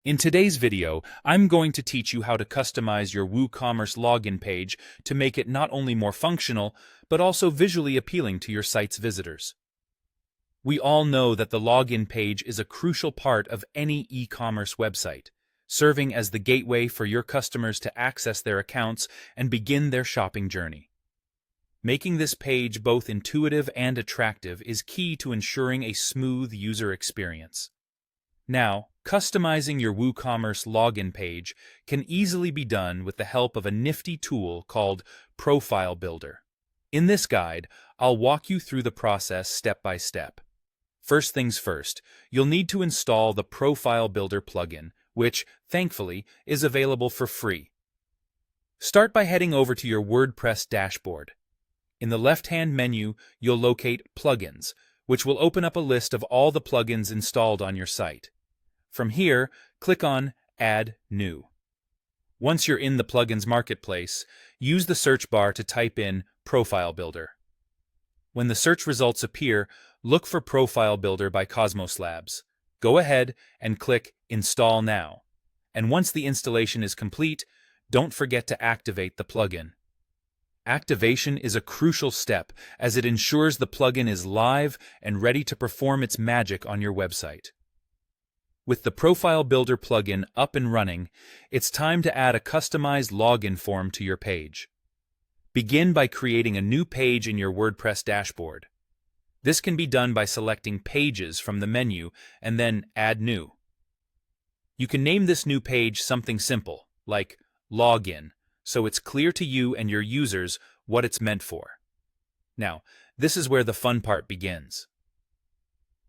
In today's video, I'm going to teach you how to customize your WooCommerce login page to make it not only more functional, but also visually appealing to your site's visitors. We all know that the login page is a crucial part of any e-commerce website, serving as the gateway for your customers to access their accounts and begin their shopping journey. Making this page both intuitive and attractive is key to ensuring a smooth user experience. Now, customizing your WooCommerce login page can easily be done with the help of a nifty tool called Profile Builder. In this guide, I'll walk you through the process step by step. First things first, you'll need to install the Profile Builder plugin, which, thankfully, is available for free. Start by heading over to your WordPress dashboard. In the left-hand menu, you'll locate Plugins, which will open up a list of all the plugins installed on your site. From here, click on Add New. Once you're in the Plugins Marketplace, use the search bar to type in Profile Builder. When the search results appear, look for Profile Builder by Cosmos Labs. Go ahead and click Install Now. And once the installation is complete, don't forget to activate the plugin. Activation is a crucial step as it ensures the plugin is live and ready to perform its magic on your website. With the Profile Builder plugin up and running, it's time to add a customized login form to your page. Begin by creating a new page in your WordPress dashboard. This can be done by selecting Pages from the menu and then Add New. You can name this new page something simple, like Login, so it's clear to you and your users what it's meant for. Now, this is where the fun part begins.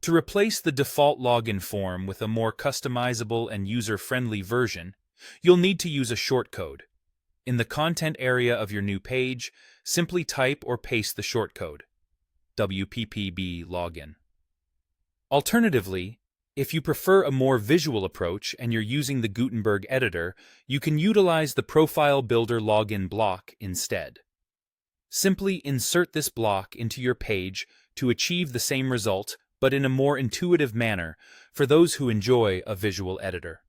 To replace the default login form with a more customizable and user-friendly version, you'll need to use a shortcode. In the content area of your new page, simply type or paste the shortcode, WPPB login. Alternatively, if you prefer a more visual approach and you're using the Gutenberg editor, you can utilize the Profile Builder login block instead. Simply insert this block into your page to achieve the same result, but in a more intuitive manner for those who enjoy a visual editor.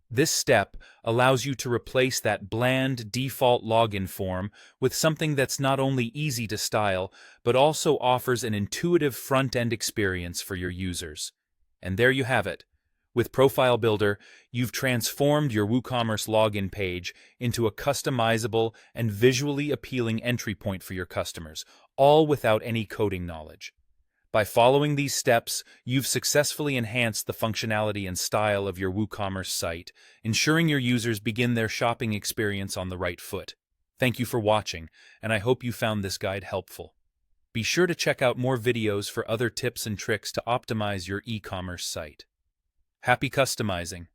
This step allows you to replace that bland default login form with something that's not only easy to style, but also offers an intuitive front-end experience for your users. And there you have it. With Profile Builder, you've transformed your WooCommerce login page into a customizable and visually appealing entry point for your customers, all without any coding knowledge. By following these steps, you've successfully enhanced the functionality and style of your WooCommerce site, ensuring your users begin their shopping experience on the right foot. Thank you for watching, and I hope you found this guide helpful. Be sure to check out more videos for other tips and tricks to optimize your e-commerce site. Happy customizing!